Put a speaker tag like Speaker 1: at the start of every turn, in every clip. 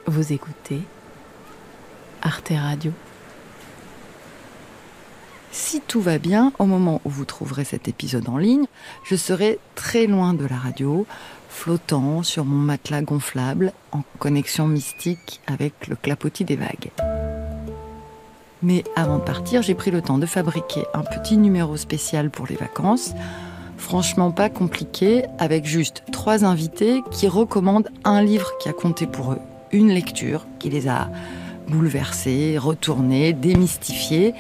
Speaker 1: Vous écoutez Arte Radio. Si tout va bien, au moment où vous trouverez cet épisode en ligne, je serai très loin de la radio, flottant sur mon matelas gonflable, en connexion mystique avec le clapotis des vagues. Mais avant de partir, j'ai pris le temps de fabriquer un petit numéro spécial pour les vacances, franchement pas compliqué, avec juste 3 invités qui recommandent un livre qui a compté pour eux. Une lecture qui les a bouleversés, retournés, démystifiés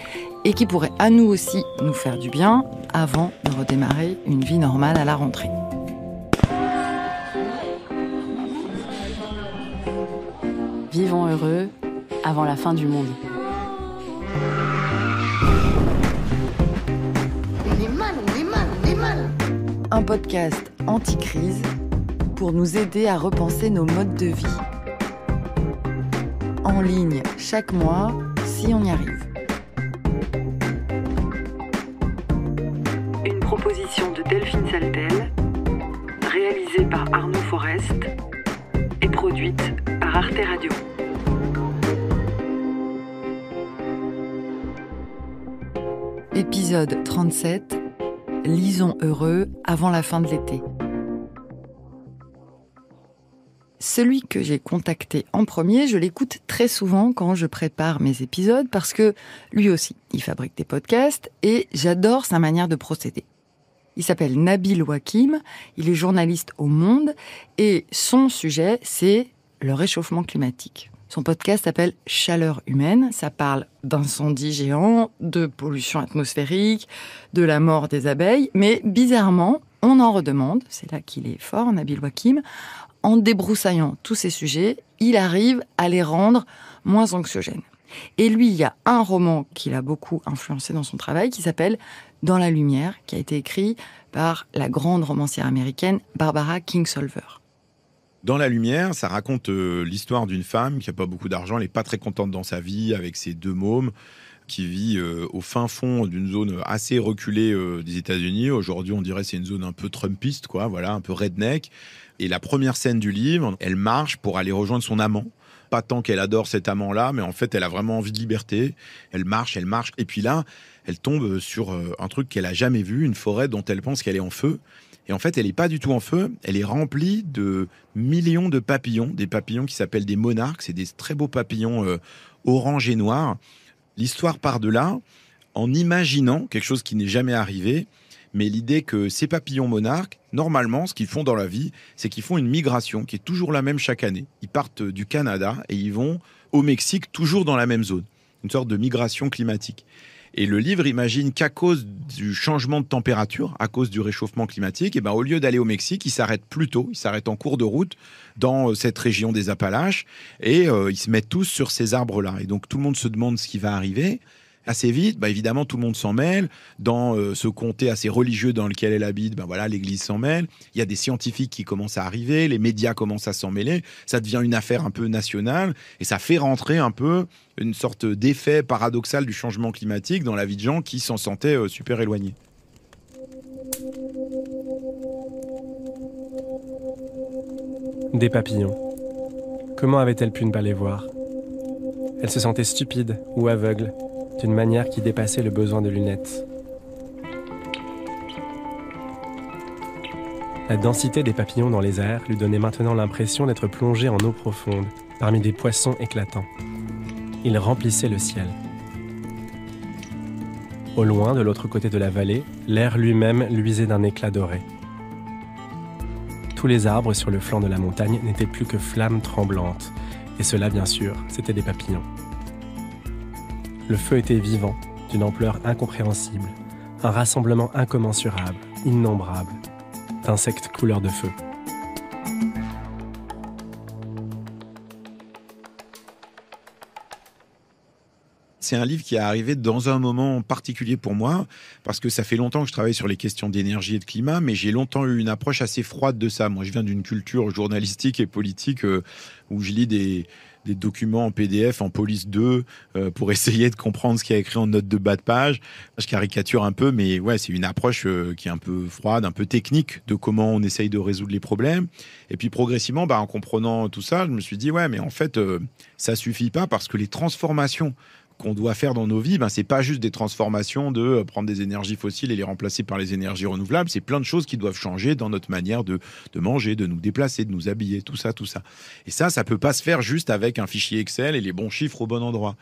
Speaker 1: et qui pourrait à nous aussi nous faire du bien avant de redémarrer une vie normale à la rentrée.
Speaker 2: Vivons heureux avant la fin du monde.
Speaker 3: On est mal.
Speaker 1: Un podcast anti-crise pour nous aider à repenser nos modes de vie. En ligne chaque mois, si on y arrive. Une proposition de Delphine Saltel, réalisée par Arnaud Forest et produite par Arte Radio. Épisode 37, lisons heureux avant la fin de l'été. Celui que j'ai contacté en premier, je l'écoute très souvent quand je prépare mes épisodes parce que lui aussi, il fabrique des podcasts et j'adore sa manière de procéder. Il s'appelle Nabil Wakim, il est journaliste au Monde et son sujet, c'est le réchauffement climatique. Son podcast s'appelle Chaleur humaine, ça parle d'incendies géants, de pollution atmosphérique, de la mort des abeilles, mais bizarrement, on en redemande, c'est là qu'il est fort, Nabil Wakim. En débroussaillant tous ces sujets, il arrive à les rendre moins anxiogènes. Et lui, il y a un roman qui l'a beaucoup influencé dans son travail, qui s'appelle Dans la lumière, qui a été écrit par la grande romancière américaine Barbara Kingsolver.
Speaker 4: Dans la lumière, ça raconte l'histoire d'une femme qui n'a pas beaucoup d'argent, elle n'est pas très contente dans sa vie, avec ses 2 mômes, qui vit au fin fond d'une zone assez reculée des États-Unis. Aujourd'hui, on dirait que c'est une zone un peu trumpiste, quoi, voilà, un peu redneck. Et la première scène du livre, elle marche pour aller rejoindre son amant. Pas tant qu'elle adore cet amant-là, mais en fait, elle a vraiment envie de liberté. Elle marche. Et puis là, elle tombe sur un truc qu'elle a jamais vu, une forêt dont elle pense qu'elle est en feu. Et en fait, elle n'est pas du tout en feu. Elle est remplie de millions de papillons, des papillons qui s'appellent des monarques. C'est des très beaux papillons orange et noirs. L'histoire part de là, en imaginant quelque chose qui n'est jamais arrivé, mais l'idée que ces papillons monarques, normalement, ce qu'ils font dans la vie, c'est qu'ils font une migration qui est toujours la même chaque année. Ils partent du Canada et ils vont au Mexique, toujours dans la même zone. Une sorte de migration climatique. Et le livre imagine qu'à cause du changement de température, à cause du réchauffement climatique, et ben, au lieu d'aller au Mexique, ils s'arrêtent plus tôt, ils s'arrêtent en cours de route dans cette région des Appalaches et ils se mettent tous sur ces arbres-là. Et donc tout le monde se demande ce qui va arriver. Assez vite, évidemment, tout le monde s'en mêle. Dans ce comté assez religieux dans lequel elle habite, l'Église s'en mêle. Il y a des scientifiques qui commencent à arriver, les médias commencent à s'en mêler. Ça devient une affaire un peu nationale et ça fait rentrer un peu une sorte d'effet paradoxal du changement climatique dans la vie de gens qui s'en sentaient super éloignés.
Speaker 5: Des papillons. Comment avait-elle pu ne pas les voir ? Elle se sentait stupide ou aveugle, d'une manière qui dépassait le besoin de lunettes. La densité des papillons dans les airs lui donnait maintenant l'impression d'être plongée en eau profonde, parmi des poissons éclatants. Ils remplissaient le ciel. Au loin, de l'autre côté de la vallée, l'air lui-même luisait d'un éclat doré. Tous les arbres sur le flanc de la montagne n'étaient plus que flammes tremblantes, et cela, bien sûr, c'étaient des papillons. Le feu était vivant, d'une ampleur incompréhensible, un rassemblement incommensurable, innombrable, d'insectes couleur de feu.
Speaker 4: C'est un livre qui est arrivé dans un moment particulier pour moi, parce que ça fait longtemps que je travaille sur les questions d'énergie et de climat, mais j'ai longtemps eu une approche assez froide de ça. Moi, je viens d'une culture journalistique et politique où je lis des documents en PDF, en police 2, pour essayer de comprendre ce qu'il y a écrit en note de bas de page. Je caricature un peu, mais ouais, c'est une approche qui est un peu froide, un peu technique de comment on essaye de résoudre les problèmes. Et puis progressivement, en comprenant tout ça, je me suis dit, ouais, mais en fait, ça suffit pas, parce que les transformations qu'on doit faire dans nos vies, c'est pas juste des transformations de prendre des énergies fossiles et les remplacer par les énergies renouvelables, c'est plein de choses qui doivent changer dans notre manière de manger, de nous déplacer, de nous habiller, tout ça. Et ça peut pas se faire juste avec un fichier Excel et les bons chiffres au bon endroit.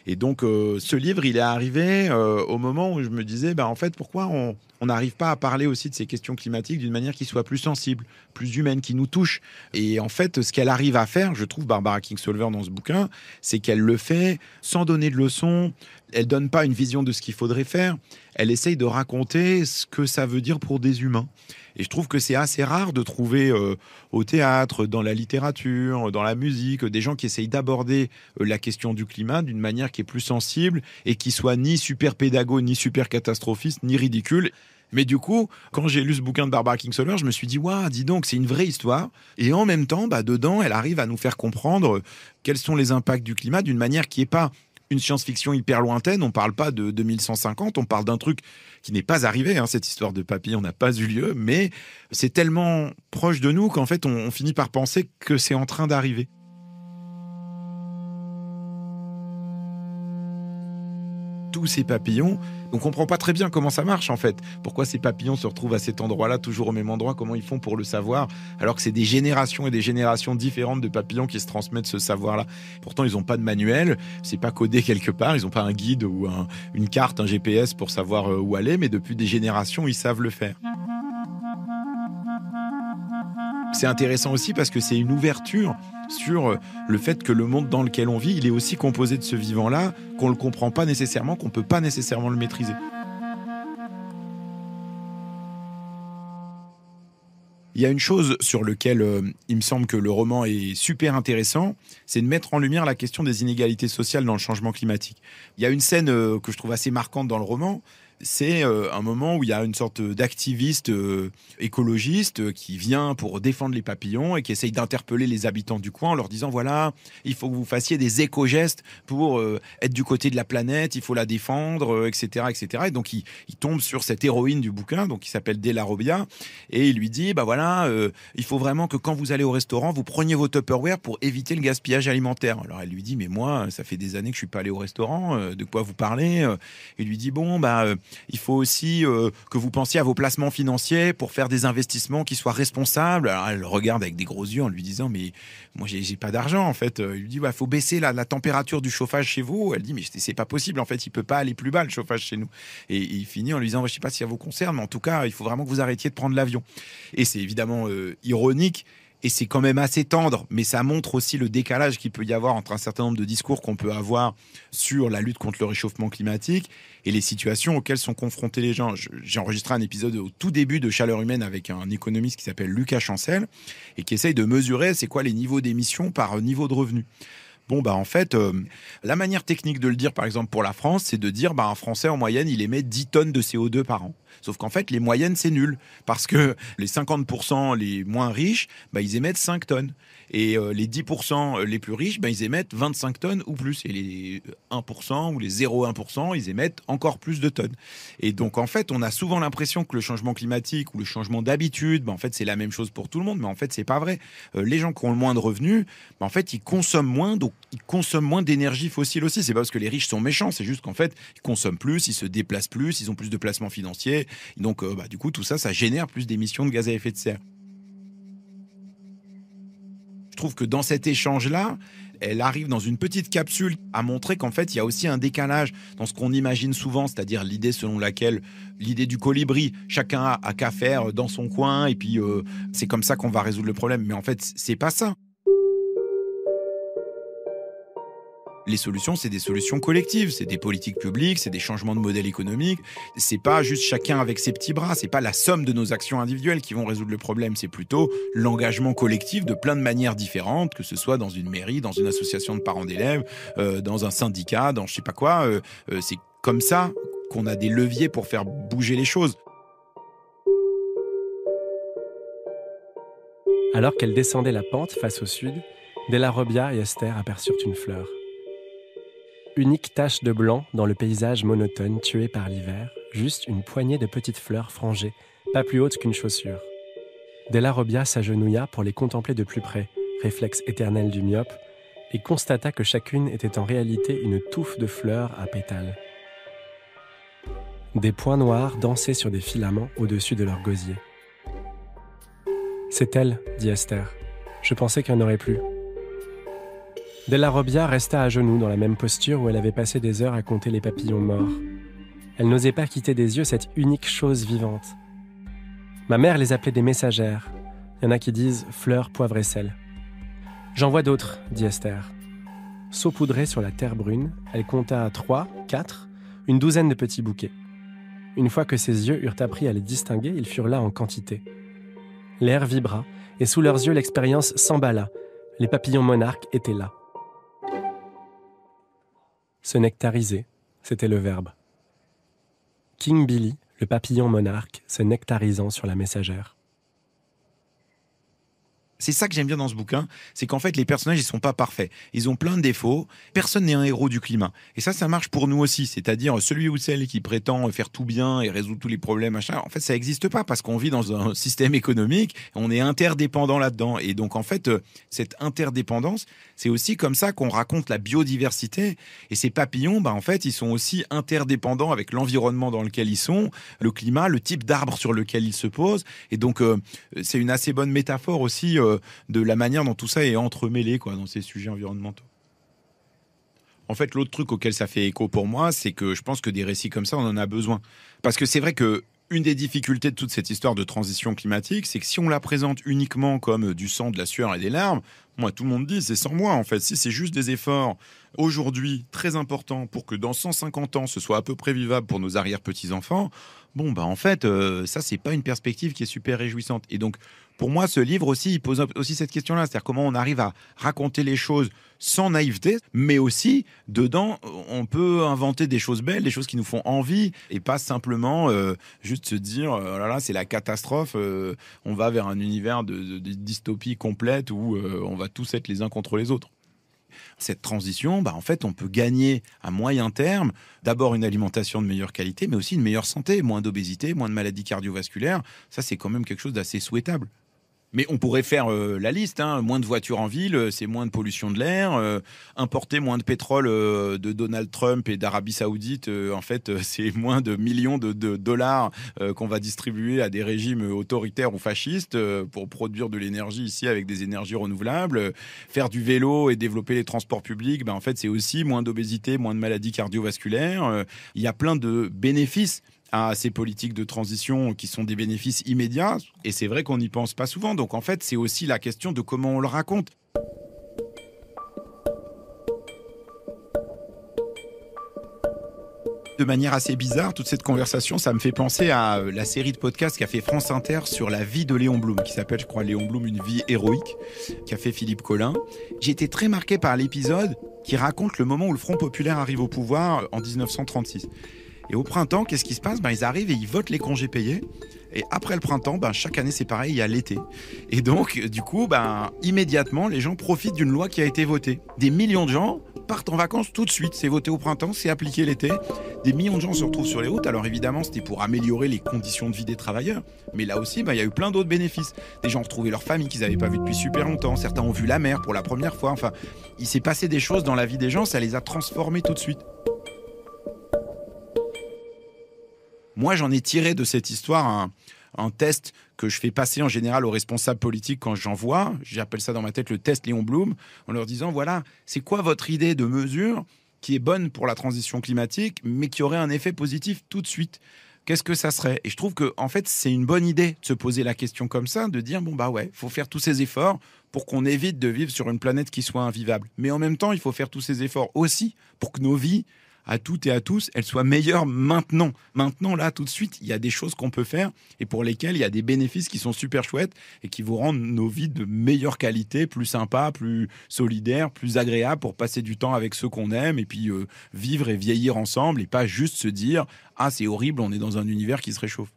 Speaker 4: Et donc, ce livre, il est arrivé au moment où je me disais, en fait, pourquoi on n'arrive pas à parler aussi de ces questions climatiques d'une manière qui soit plus sensible, plus humaine, qui nous touche. Et en fait, ce qu'elle arrive à faire, je trouve, Barbara Kingsolver, dans ce bouquin, c'est qu'elle le fait sans donner de leçons. Elle donne pas une vision de ce qu'il faudrait faire. Elle essaye de raconter ce que ça veut dire pour des humains. Et je trouve que c'est assez rare de trouver au théâtre, dans la littérature, dans la musique, des gens qui essayent d'aborder la question du climat d'une manière qui est plus sensible et qui soit ni super pédago, ni super catastrophiste, ni ridicule. Mais du coup, quand j'ai lu ce bouquin de Barbara Kingsolver, je me suis dit, waouh, dis donc, c'est une vraie histoire. Et en même temps, dedans, elle arrive à nous faire comprendre quels sont les impacts du climat d'une manière qui n'est pas une science-fiction hyper lointaine. On ne parle pas de 2150, on parle d'un truc qui n'est pas arrivé. Cette histoire de papillon n'a pas eu lieu, mais c'est tellement proche de nous qu'en fait, on finit par penser que c'est en train d'arriver. Tous ces papillons, on ne comprend pas très bien comment ça marche en fait. Pourquoi ces papillons se retrouvent à cet endroit-là, toujours au même endroit, comment ils font pour le savoir, alors que c'est des générations et des générations différentes de papillons qui se transmettent ce savoir-là. Pourtant, ils n'ont pas de manuel, c'est pas codé quelque part, ils n'ont pas un guide ou une carte, un GPS pour savoir où aller, mais depuis des générations, ils savent le faire. C'est intéressant aussi parce que c'est une ouverture sur le fait que le monde dans lequel on vit, il est aussi composé de ce vivant-là, qu'on ne le comprend pas nécessairement, qu'on ne peut pas nécessairement le maîtriser. Il y a une chose sur laquelle il me semble que le roman est super intéressant, c'est de mettre en lumière la question des inégalités sociales dans le changement climatique. Il y a une scène que je trouve assez marquante dans le roman. C'est un moment où il y a une sorte d'activiste écologiste qui vient pour défendre les papillons et qui essaye d'interpeller les habitants du coin en leur disant, voilà, il faut que vous fassiez des éco-gestes pour être du côté de la planète, il faut la défendre, etc., etc. Et donc, il tombe sur cette héroïne du bouquin, donc qui s'appelle Della Robbia, et il lui dit, voilà, il faut vraiment que quand vous allez au restaurant, vous preniez vos Tupperware pour éviter le gaspillage alimentaire. Alors, elle lui dit, mais moi, ça fait des années que je suis pas allé au restaurant, de quoi vous parlez? Il lui dit, bon, il faut aussi que vous pensiez à vos placements financiers pour faire des investissements qui soient responsables. Alors, elle le regarde avec des gros yeux en lui disant, mais moi, j'ai pas d'argent, en fait. Il lui dit, faut baisser la température du chauffage chez vous. Elle dit, mais c'est pas possible, en fait, il peut pas aller plus bas, le chauffage chez nous. Et il finit en lui disant, je sais pas si ça vous concerne, mais en tout cas, il faut vraiment que vous arrêtiez de prendre l'avion. Et c'est évidemment ironique. Et c'est quand même assez tendre, mais ça montre aussi le décalage qu'il peut y avoir entre un certain nombre de discours qu'on peut avoir sur la lutte contre le réchauffement climatique et les situations auxquelles sont confrontés les gens. J'ai enregistré un épisode au tout début de Chaleur humaine avec un économiste qui s'appelle Lucas Chancel et qui essaye de mesurer c'est quoi les niveaux d'émissions par niveau de revenu. En fait, la manière technique de le dire, par exemple, pour la France, c'est de dire un Français, en moyenne, il émet 10 tonnes de CO2 par an. Sauf qu'en fait, les moyennes, c'est nul. Parce que les 50% les moins riches, ils émettent 5 tonnes. Et les 10% les plus riches, ils émettent 25 tonnes ou plus. Et les 1% ou les 0,1%, ils émettent encore plus de tonnes. Et donc, en fait, on a souvent l'impression que le changement climatique ou le changement d'habitude, en fait, c'est la même chose pour tout le monde. Mais en fait, c'est pas vrai. Les gens qui ont le moins de revenus, en fait, ils consomment moins. Donc, ils consomment moins d'énergie fossile aussi. C'est pas parce que les riches sont méchants. C'est juste qu'en fait, ils consomment plus, ils se déplacent plus, ils ont plus de placements financiers. Donc, du coup, tout ça, ça génère plus d'émissions de gaz à effet de serre. Je trouve que dans cet échange-là, elle arrive dans une petite capsule à montrer qu'en fait, il y a aussi un décalage dans ce qu'on imagine souvent, c'est-à-dire l'idée selon laquelle, l'idée du colibri, chacun a qu'à faire dans son coin et puis c'est comme ça qu'on va résoudre le problème. Mais en fait, c'est pas ça. Les solutions, c'est des solutions collectives, c'est des politiques publiques, c'est des changements de modèle économique. C'est pas juste chacun avec ses petits bras, c'est pas la somme de nos actions individuelles qui vont résoudre le problème, c'est plutôt l'engagement collectif de plein de manières différentes, que ce soit dans une mairie, dans une association de parents d'élèves, dans un syndicat, dans je sais pas quoi. C'est comme ça qu'on a des leviers pour faire bouger les choses.
Speaker 5: Alors qu'elle descendait la pente face au sud, Della Robbia et Esther aperçurent une fleur. Unique tache de blanc dans le paysage monotone tué par l'hiver, juste une poignée de petites fleurs frangées, pas plus hautes qu'une chaussure. Della Robbia s'agenouilla pour les contempler de plus près, réflexe éternel du myope, et constata que chacune était en réalité une touffe de fleurs à pétales. Des points noirs dansaient sur des filaments au-dessus de leur gosier. « C'est elle, dit Esther. Je pensais qu'il n'y en aurait plus. » Della Robbia resta à genoux dans la même posture où elle avait passé des heures à compter les papillons morts. Elle n'osait pas quitter des yeux cette unique chose vivante. Ma mère les appelait des messagères. Il y en a qui disent fleurs, poivre et sel. J'en vois d'autres, dit Esther. Saupoudrée sur la terre brune, elle compta 3, 4, une douzaine de petits bouquets. Une fois que ses yeux eurent appris à les distinguer, ils furent là en quantité. L'air vibra, et sous leurs yeux l'expérience s'emballa. Les papillons monarques étaient là. Se nectariser, c'était le verbe. King Billy, le papillon monarque, se nectarisant sur la messagère.
Speaker 4: C'est ça que j'aime bien dans ce bouquin, c'est qu'en fait, les personnages, ils sont pas parfaits. Ils ont plein de défauts. Personne n'est un héros du climat. Et ça marche pour nous aussi. C'est-à-dire, celui ou celle qui prétend faire tout bien et résoudre tous les problèmes, machin, en fait, ça n'existe pas parce qu'on vit dans un système économique. On est interdépendant là-dedans. Et donc, en fait, cette interdépendance, c'est aussi comme ça qu'on raconte la biodiversité. Et ces papillons, en fait, ils sont aussi interdépendants avec l'environnement dans lequel ils sont, le climat, le type d'arbre sur lequel ils se posent. Et donc, c'est une assez bonne métaphore aussi de la manière dont tout ça est entremêlé dans ces sujets environnementaux. En fait, l'autre truc auquel ça fait écho pour moi, c'est que je pense que des récits comme ça, on en a besoin. Parce que c'est vrai que une des difficultés de toute cette histoire de transition climatique, c'est que si on la présente uniquement comme du sang, de la sueur et des larmes, moi, tout le monde dit, c'est sans moi, en fait. Si c'est juste des efforts, aujourd'hui, très importants, pour que dans 150 ans, ce soit à peu près vivable pour nos arrière-petits-enfants, en fait, ça, c'est pas une perspective qui est super réjouissante. Et donc, pour moi, ce livre aussi, il pose aussi cette question-là, c'est-à-dire comment on arrive à raconter les choses sans naïveté, mais aussi, dedans, on peut inventer des choses belles, des choses qui nous font envie, et pas simplement juste se dire, oh là là, c'est la catastrophe, on va vers un univers de dystopie complète où on va tous être les uns contre les autres. Cette transition, en fait, on peut gagner à moyen terme d'abord une alimentation de meilleure qualité, mais aussi une meilleure santé, moins d'obésité, moins de maladies cardiovasculaires. Ça, c'est quand même quelque chose d'assez souhaitable. Mais on pourrait faire la liste, moins de voitures en ville, c'est moins de pollution de l'air, importer moins de pétrole de Donald Trump et d'Arabie Saoudite, en fait, c'est moins de millions de dollars qu'on va distribuer à des régimes autoritaires ou fascistes pour produire de l'énergie ici avec des énergies renouvelables. Faire du vélo et développer les transports publics, en fait, c'est aussi moins d'obésité, moins de maladies cardiovasculaires. Il y a plein de bénéfices à ces politiques de transition qui sont des bénéfices immédiats. Et c'est vrai qu'on n'y pense pas souvent. Donc en fait, c'est aussi la question de comment on le raconte. De manière assez bizarre, toute cette conversation, ça me fait penser à la série de podcasts qu'a fait France Inter sur la vie de Léon Blum, qui s'appelle, je crois, Léon Blum, une vie héroïque, qu'a fait Philippe Collin. J'ai été très marqué par l'épisode qui raconte le moment où le Front populaire arrive au pouvoir en 1936. Et au printemps, qu'est-ce qui se passe ? Ils arrivent et ils votent les congés payés. Et après le printemps, chaque année, c'est pareil, il y a l'été. Et donc, du coup, immédiatement, les gens profitent d'une loi qui a été votée. Des millions de gens partent en vacances tout de suite. C'est voté au printemps, c'est appliqué l'été. Des millions de gens se retrouvent sur les routes. Alors évidemment, c'était pour améliorer les conditions de vie des travailleurs. Mais là aussi, il y a eu plein d'autres bénéfices. Des gens ont retrouvé leur famille qu'ils n'avaient pas vue depuis super longtemps. Certains ont vu la mer pour la première fois. Enfin, il s'est passé des choses dans la vie des gens, ça les a transformés tout de suite. Moi, j'en ai tiré de cette histoire un test que je fais passer en général aux responsables politiques quand j'en vois. J'appelle ça dans ma tête le test Léon Blum, en leur disant, voilà, c'est quoi votre idée de mesure qui est bonne pour la transition climatique, mais qui aurait un effet positif tout de suite ? qu'est-ce que ça serait ? Et je trouve que en fait, c'est une bonne idée de se poser la question comme ça, de dire bon bah ouais, faut faire tous ces efforts pour qu'on évite de vivre sur une planète qui soit invivable. Mais en même temps, il faut faire tous ces efforts aussi pour que nos vies, à toutes et à tous, elles soient meilleures maintenant. Maintenant, là, tout de suite, il y a des choses qu'on peut faire et pour lesquelles il y a des bénéfices qui sont super chouettes et qui vous rendent nos vies de meilleure qualité, plus sympas, plus solidaires, plus agréables pour passer du temps avec ceux qu'on aime et puis vivre et vieillir ensemble et pas juste se dire « Ah, c'est horrible, on est dans un univers qui se réchauffe ».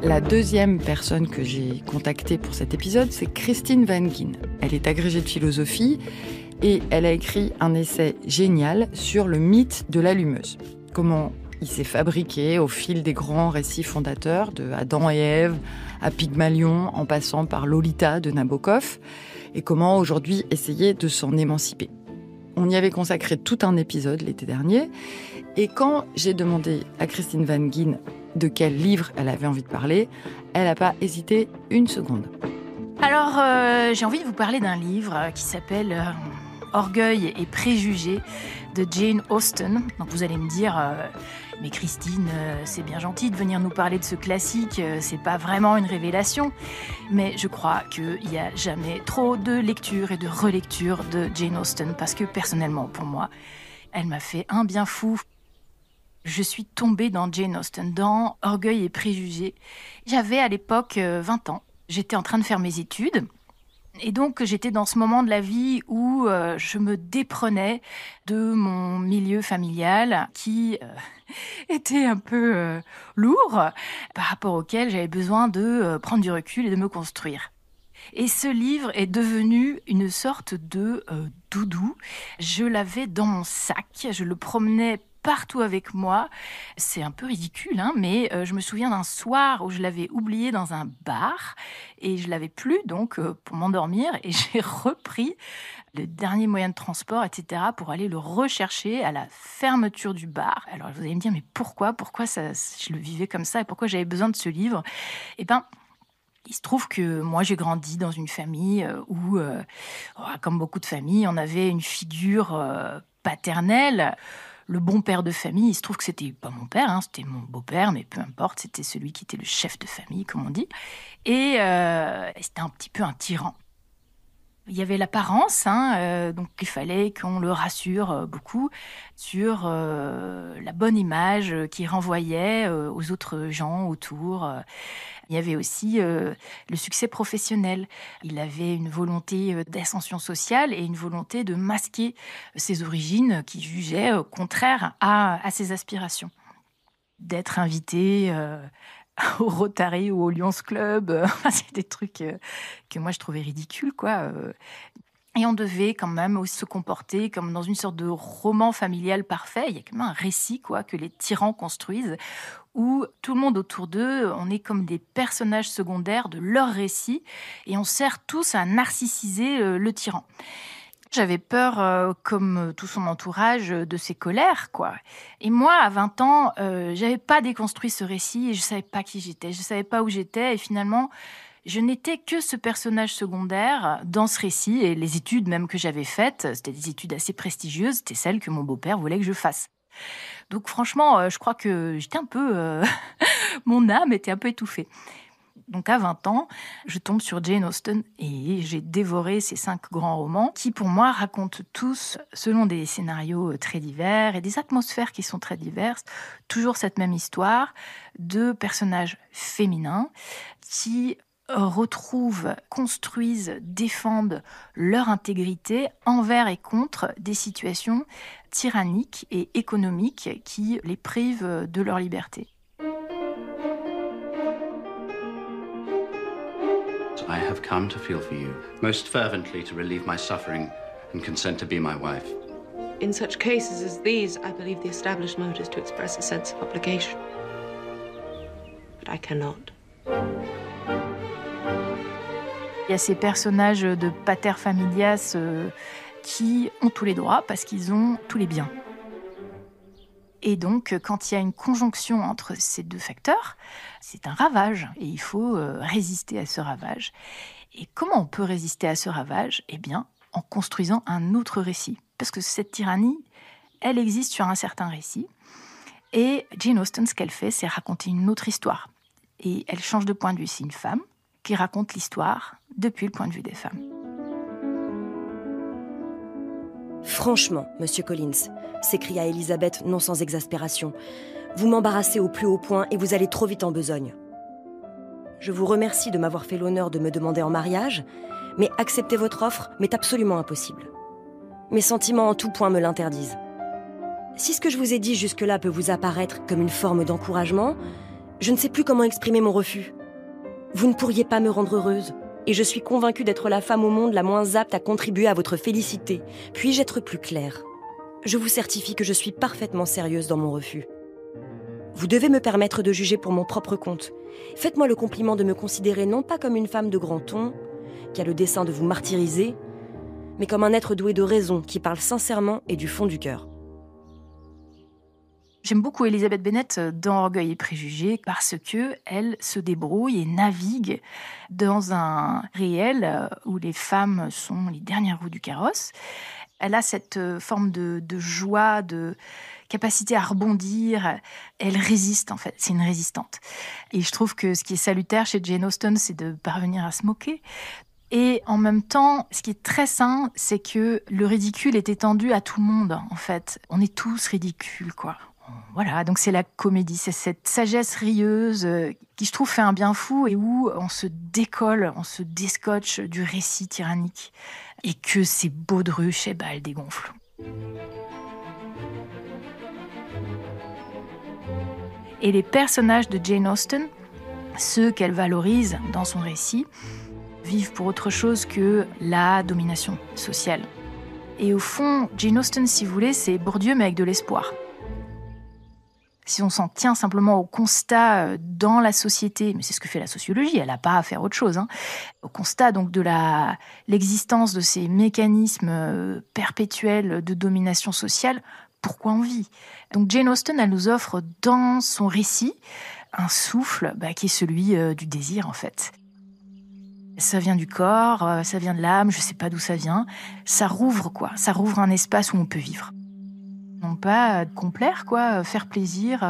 Speaker 1: La deuxième personne que j'ai contactée pour cet épisode, c'est Christine Van Gien. Elle est agrégée de philosophie et elle a écrit un essai génial sur le mythe de l'allumeuse. Comment il s'est fabriqué au fil des grands récits fondateurs, de Adam et Ève à Pygmalion, en passant par Lolita de Nabokov, et comment aujourd'hui essayer de s'en émanciper. On y avait consacré tout un épisode l'été dernier, et quand j'ai demandé à Christine Van Gien de quel livre elle avait envie de parler, elle n'a pas hésité une seconde.
Speaker 6: Alors, j'ai envie de vous parler d'un livre qui s'appelle Orgueil et préjugés de Jane Austen. Donc vous allez me dire, mais Christine, c'est bien gentil de venir nous parler de ce classique, c'est pas vraiment une révélation. Mais je crois qu'il n'y a jamais trop de lecture et de relecture de Jane Austen, parce que personnellement, pour moi, elle m'a fait un bien fou. Je suis tombée dans Jane Austen, dans Orgueil et préjugés. J'avais à l'époque 20 ans. J'étais en train de faire mes études. Et donc, j'étais dans ce moment de la vie où je me déprenais de mon milieu familial qui était un peu lourd, par rapport auquel j'avais besoin de prendre du recul et de me construire. Et ce livre est devenu une sorte de doudou. Je l'avais dans mon sac, je le promenais partout avec moi. C'est un peu ridicule, hein, mais je me souviens d'un soir où je l'avais oublié dans un bar et je l'avais plus donc pour m'endormir et j'ai repris le dernier moyen de transport, etc. pour aller le rechercher à la fermeture du bar. Alors vous allez me dire, mais pourquoi ça, je le vivais comme ça et pourquoi j'avais besoin de ce livre ? Eh ben, il se trouve que moi, j'ai grandi dans une famille où, comme beaucoup de familles, on avait une figure paternelle. Le bon père de famille, il se trouve que c'était pas mon père, hein, c'était mon beau-père, mais peu importe, c'était celui qui était le chef de famille, comme on dit. Et c'était un petit peu un tyran. Il y avait l'apparence, donc il fallait qu'on le rassure beaucoup sur la bonne image qu'il renvoyait aux autres gens autour. Il y avait aussi le succès professionnel. Il avait une volonté d'ascension sociale et une volonté de masquer ses origines qu'il jugeait contraires à ses aspirations. D'être invité au Rotary ou au Lions Club, c'est des trucs que moi je trouvais ridicules, quoi. Et on devait quand même aussi se comporter comme dans une sorte de roman familial parfait. Il y a quand même un récit, quoi, que les tyrans construisent, où tout le monde autour d'eux, on est comme des personnages secondaires de leur récit, et on sert tous à narcissiser le tyran. J'avais peur, comme tout son entourage, de ses colères, quoi. Et moi, à 20 ans, j'avais pas déconstruit ce récit et je savais pas qui j'étais, je savais pas où j'étais. Et finalement, je n'étais que ce personnage secondaire dans ce récit. Et les études même que j'avais faites, c'était des études assez prestigieuses, c'était celles que mon beau-père voulait que je fasse. Donc franchement, je crois que j'étais un peu... mon âme était un peu étouffée. Donc à 20 ans, je tombe sur Jane Austen et j'ai dévoré ces 5 grands romans qui, pour moi, racontent tous, selon des scénarios très divers et des atmosphères qui sont très diverses, toujours cette même histoire de personnages féminins qui retrouvent, construisent, défendent leur intégrité envers et contre des situations tyranniques et économiques qui les privent de leur liberté.
Speaker 7: I have come to feel for you, most fervently to relieve my suffering and consent to be my wife.
Speaker 8: In such cases as these, I believe the established mode is to express a sense of obligation. But I cannot.
Speaker 6: Il y a ces personnages de pater familias qui ont tous les droits parce qu'ils ont tous les biens. Et donc, quand il y a une conjonction entre ces deux facteurs, c'est un ravage. Et il faut résister à ce ravage. Et comment on peut résister à ce ravage ? Eh bien, en construisant un autre récit. Parce que cette tyrannie, elle existe sur un certain récit. Et Jane Austen, ce qu'elle fait, c'est raconter une autre histoire. Et elle change de point de vue. C'est une femme qui raconte l'histoire depuis le point de vue des femmes.
Speaker 9: Franchement, Monsieur Collins, s'écria Elisabeth, non sans exaspération, vous m'embarrassez au plus haut point et vous allez trop vite en besogne. Je vous remercie de m'avoir fait l'honneur de me demander en mariage, mais accepter votre offre m'est absolument impossible. Mes sentiments en tout point me l'interdisent. Si ce que je vous ai dit jusque-là peut vous apparaître comme une forme d'encouragement, je ne sais plus comment exprimer mon refus. Vous ne pourriez pas me rendre heureuse, et je suis convaincue d'être la femme au monde la moins apte à contribuer à votre félicité. Puis-je être plus claire ? Je vous certifie que je suis parfaitement sérieuse dans mon refus. Vous devez me permettre de juger pour mon propre compte. Faites-moi le compliment de me considérer non pas comme une femme de grand ton, qui a le dessein de vous martyriser, mais comme un être doué de raison qui parle sincèrement et du fond du cœur.
Speaker 6: J'aime beaucoup Elisabeth Bennet dans Orgueil et préjugés parce que elle se débrouille et navigue dans un réel où les femmes sont les dernières roues du carrosse. Elle a cette forme de joie, de capacité à rebondir. Elle résiste, en fait. C'est une résistante. Et je trouve que ce qui est salutaire chez Jane Austen, c'est de parvenir à se moquer. Et en même temps, ce qui est très sain, c'est que le ridicule est étendu à tout le monde, en fait. On est tous ridicules, quoi. Voilà, donc c'est la comédie, c'est cette sagesse rieuse qui, je trouve, fait un bien fou et où on se décolle, on se déscotche du récit tyrannique et que ces baudruches, elles dégonflent. Et les personnages de Jane Austen, ceux qu'elle valorise dans son récit, vivent pour autre chose que la domination sociale. Et au fond, Jane Austen, si vous voulez, c'est Bourdieu mais avec de l'espoir. Si on s'en tient simplement au constat dans la société, mais c'est ce que fait la sociologie, elle n'a pas à faire autre chose, au constat donc de l'existence de ces mécanismes perpétuels de domination sociale, pourquoi on vit ? Donc Jane Austen, elle nous offre dans son récit un souffle qui est celui du désir en fait. Ça vient du corps, ça vient de l'âme, je ne sais pas d'où ça vient. Ça rouvre ça rouvre un espace où on peut vivre. Non pas complaire, faire plaisir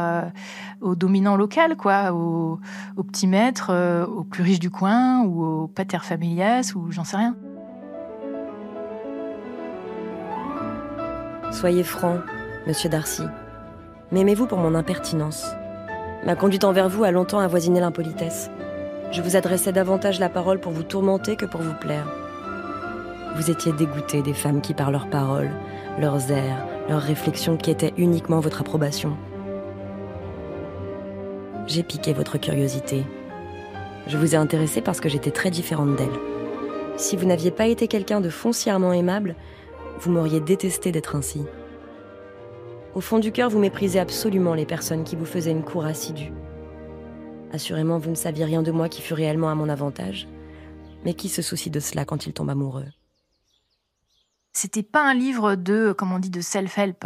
Speaker 6: au dominant local, au petit maître, au plus riche du coin ou au pater familias ou j'en sais rien.
Speaker 9: Soyez franc, Monsieur Darcy. M'aimez-vous pour mon impertinence ? Ma conduite envers vous a longtemps avoisiné l'impolitesse. Je vous adressais davantage la parole pour vous tourmenter que pour vous plaire. Vous étiez dégoûté des femmes qui, par leurs paroles, leurs airs, leurs réflexions quêtaient uniquement votre approbation. J'ai piqué votre curiosité. Je vous ai intéressé parce que j'étais très différente d'elle. Si vous n'aviez pas été quelqu'un de foncièrement aimable, vous m'auriez détesté d'être ainsi. Au fond du cœur, vous méprisez absolument les personnes qui vous faisaient une cour assidue. Assurément, vous ne saviez rien de moi qui fût réellement à mon avantage. Mais qui se soucie de cela quand il tombe amoureux ?
Speaker 6: C'était pas un livre de, comme on dit, de self-help,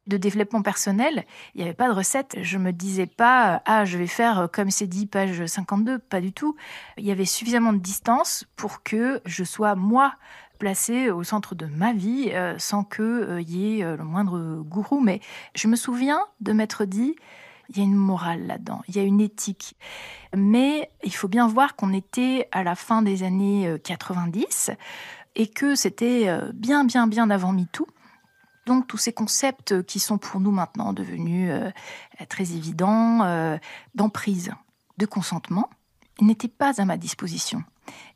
Speaker 6: de développement personnel. Il n'y avait pas de recette. Je me disais pas, je vais faire comme c'est dit, page 52. Pas du tout. Il y avait suffisamment de distance pour que je sois, moi, placée au centre de ma vie, sans qu'il y ait le moindre gourou. Mais je me souviens de m'être dit, il y a une morale là-dedans, il y a une éthique. Mais il faut bien voir qu'on était à la fin des années 90 et que c'était bien avant MeToo. Donc tous ces concepts qui sont pour nous maintenant devenus très évidents, d'emprise, de consentement, n'étaient pas à ma disposition.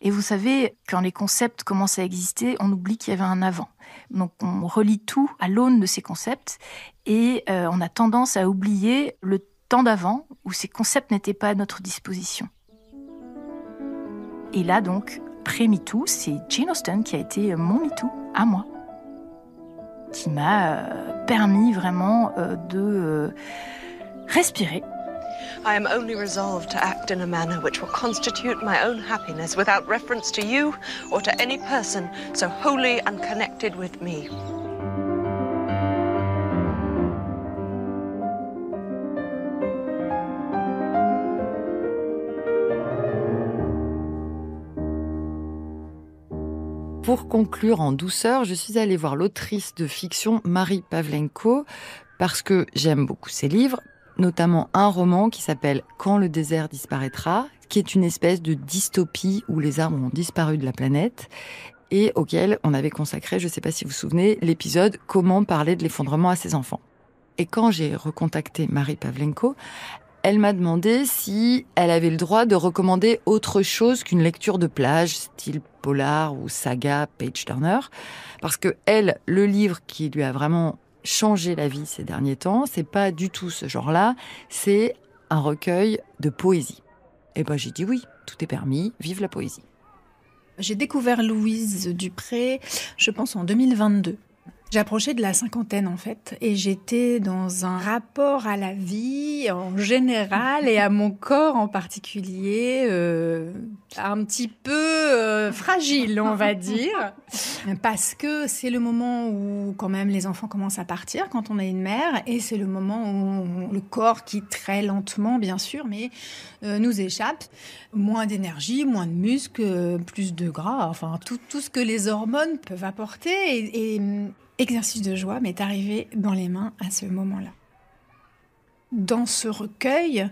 Speaker 6: Et vous savez, quand les concepts commencent à exister, on oublie qu'il y avait un avant. Donc on relie tout à l'aune de ces concepts et on a tendance à oublier le temps d'avant où ces concepts n'étaient pas à notre disposition. Et là donc, pré-MeToo, c'est Jane Austen qui a été mon MeToo à moi, qui m'a permis vraiment de respirer.
Speaker 8: I am only resolved to act in a manner which will constitute my own happiness without reference to you or to any person so wholly unconnected with me.
Speaker 1: pour conclure en douceur, je suis allée voir l'autrice de fiction Marie Pavlenko parce que j'aime beaucoup ses livres, notamment un roman qui s'appelle « Quand le désert disparaîtra », qui est une espèce de dystopie où les arbres ont disparu de la planète et auquel on avait consacré, je ne sais pas si vous vous souvenez, l'épisode « Comment parler de l'effondrement à ses enfants ». Et quand j'ai recontacté Marie Pavlenko, elle m'a demandé si elle avait le droit de recommander autre chose qu'une lecture de plage, style polar ou saga page-turner. Parce que elle, le livre qui lui a vraiment changé la vie ces derniers temps, c'est pas du tout ce genre-là, c'est un recueil de poésie. Et ben j'ai dit oui, tout est permis, vive la poésie.
Speaker 10: J'ai découvert Louise Dupré, je pense en 2022. J'approchais de la cinquantaine en fait, et j'étais dans un rapport à la vie en général et à mon corps en particulier, un petit peu fragile, on va dire, parce que c'est le moment où quand même les enfants commencent à partir quand on est une mère, et c'est le moment où le corps qui très lentement bien sûr, mais nous échappe, moins d'énergie, moins de muscles, plus de gras, enfin tout ce que les hormones peuvent apporter et Exercice de joie m'est arrivé dans les mains à ce moment-là. Dans ce recueil,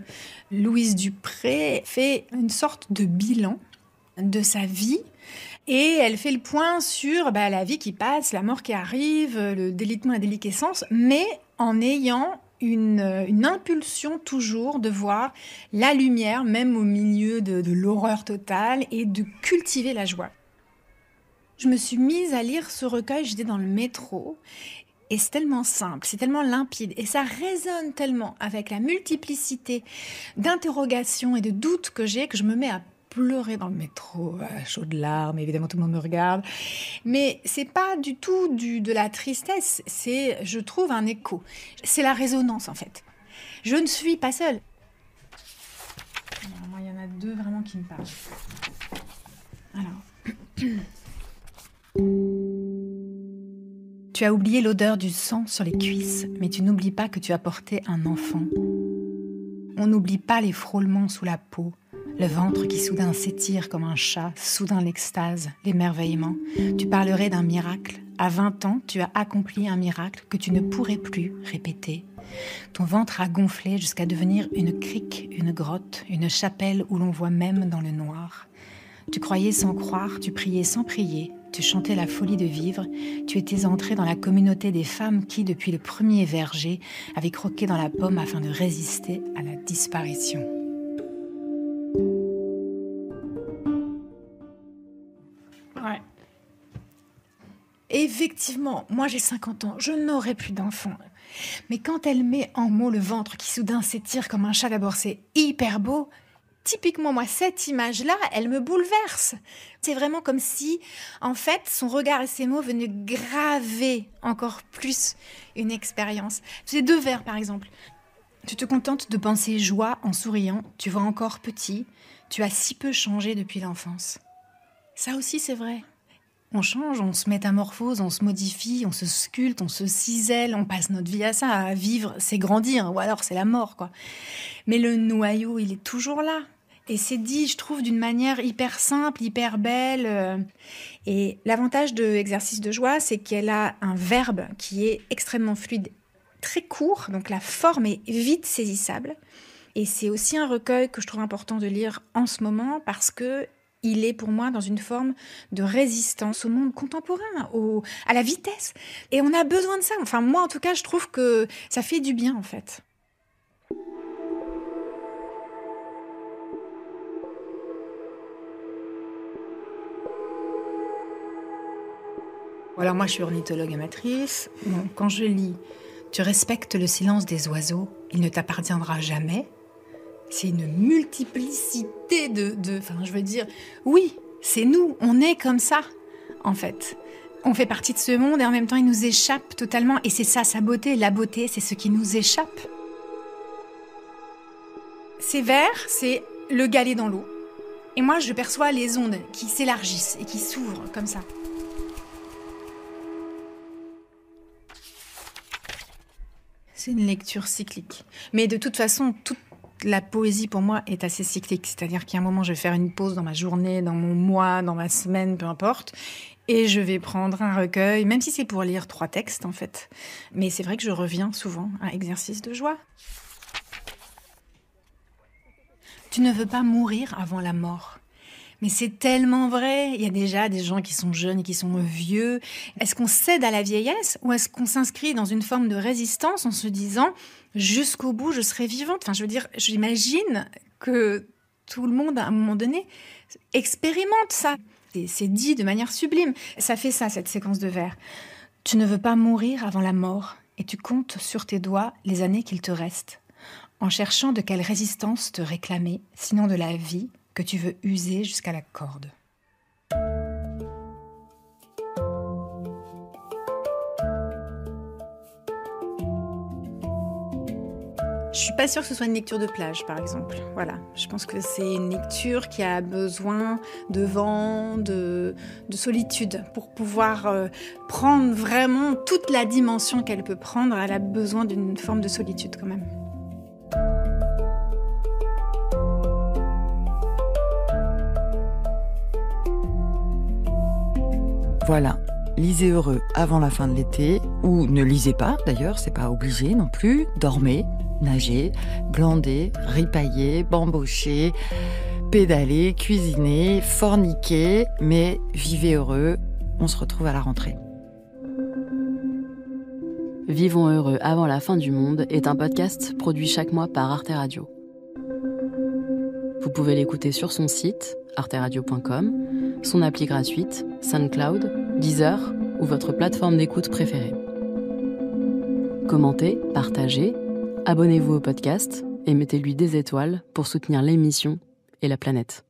Speaker 10: Louise Dupré fait une sorte de bilan de sa vie et elle fait le point sur la vie qui passe, la mort qui arrive, le délitement et la déliquescence, mais en ayant une impulsion toujours de voir la lumière, même au milieu de l'horreur totale, et de cultiver la joie. Je me suis mise à lire ce recueil, j'étais dans le métro, et c'est tellement simple, c'est tellement limpide, et ça résonne tellement avec la multiplicité d'interrogations et de doutes que j'ai, que je me mets à pleurer dans le métro, à chaudes larmes, évidemment tout le monde me regarde. Mais c'est pas du tout de la tristesse, c'est, je trouve, un écho. C'est la résonance, en fait. Je ne suis pas seule. Alors, moi, il y en a deux vraiment qui me parlent. Alors... Tu as oublié l'odeur du sang sur les cuisses, mais tu n'oublies pas que tu as porté un enfant. On n'oublie pas les frôlements sous la peau, le ventre qui soudain s'étire comme un chat, soudain l'extase, l'émerveillement. Tu parlerais d'un miracle. À 20 ans, tu as accompli un miracle que tu ne pourrais plus répéter. Ton ventre a gonflé jusqu'à devenir une crique, une grotte, une chapelle où l'on voit même dans le noir. Tu croyais sans croire, tu priais sans prier, tu chantais la folie de vivre, tu étais entrée dans la communauté des femmes qui, depuis le premier verger, avaient croqué dans la pomme afin de résister à la disparition. Ouais. Effectivement, moi j'ai 50 ans, je n'aurai plus d'enfants. Mais quand elle met en mots le ventre qui soudain s'étire comme un chat, d'abord c'est hyper beau. Typiquement, moi, cette image-là, elle me bouleverse. C'est vraiment comme si, en fait, son regard et ses mots venaient graver encore plus une expérience. Ces deux vers, par exemple. Tu te contentes de penser joie en souriant, tu vois encore petit, tu as si peu changé depuis l'enfance. Ça aussi, c'est vrai. On change, on se métamorphose, on se modifie, on se sculpte, on se cisèle, on passe notre vie à ça. À vivre, c'est grandir, ou alors c'est la mort, quoi. Mais le noyau, il est toujours là. Et c'est dit, je trouve, d'une manière hyper simple, hyper belle. Et l'avantage de Exercice de joie, c'est qu'elle a un verbe qui est extrêmement fluide, très court, donc la forme est vite saisissable. Et c'est aussi un recueil que je trouve important de lire en ce moment parce que il est pour moi dans une forme de résistance au monde contemporain, à la vitesse. Et on a besoin de ça. Enfin, moi, en tout cas, je trouve que ça fait du bien, en fait. Alors moi, je suis ornithologue amatrice. Bon, quand je lis « Tu respectes le silence des oiseaux, il ne t'appartiendra jamais », c'est une multiplicité enfin, je veux dire, oui, c'est nous, on est comme ça, en fait. On fait partie de ce monde et en même temps, il nous échappe totalement. Et c'est ça, sa beauté. La beauté, c'est ce qui nous échappe. Ces vers, c'est le galet dans l'eau. Et moi, je perçois les ondes qui s'élargissent et qui s'ouvrent comme ça. C'est une lecture cyclique. Mais de toute façon, toute la poésie, pour moi, est assez cyclique. C'est-à-dire qu'à un moment, je vais faire une pause dans ma journée, dans mon mois, dans ma semaine, peu importe. Et je vais prendre un recueil, même si c'est pour lire 3 textes en fait. Mais c'est vrai que je reviens souvent à Exercice de joie. Tu ne veux pas mourir avant la mort. Mais c'est tellement vrai. Il y a déjà des gens qui sont jeunes et qui sont vieux. Est-ce qu'on cède à la vieillesse ou est-ce qu'on s'inscrit dans une forme de résistance en se disant « jusqu'au bout, je serai vivante ». Enfin, je veux dire, j'imagine que tout le monde, à un moment donné, expérimente ça. C'est dit de manière sublime. Ça fait ça, cette séquence de vers. Tu ne veux pas mourir avant la mort et tu comptes sur tes doigts les années qu'il te reste, en cherchant de quelle résistance te réclamer, sinon de la vie que tu veux user jusqu'à la corde. Je suis pas sûre que ce soit une lecture de plage, par exemple. Voilà, je pense que c'est une lecture qui a besoin de vent, de solitude. Pour pouvoir prendre vraiment toute la dimension qu'elle peut prendre, elle a besoin d'une forme de solitude quand même.
Speaker 1: Voilà, lisez heureux avant la fin de l'été, ou ne lisez pas d'ailleurs, c'est pas obligé non plus, dormez, nagez, glandez, ripaillez, bambochez, pédalez, cuisinez, forniquez, mais vivez heureux, on se retrouve à la rentrée.
Speaker 2: Vivons heureux avant la fin du monde est un podcast produit chaque mois par Arte Radio. Vous pouvez l'écouter sur son site, arteradio.com, son appli gratuite, SoundCloud, Deezer ou votre plateforme d'écoute préférée. Commentez, partagez, abonnez-vous au podcast et mettez-lui des étoiles pour soutenir l'émission et la planète.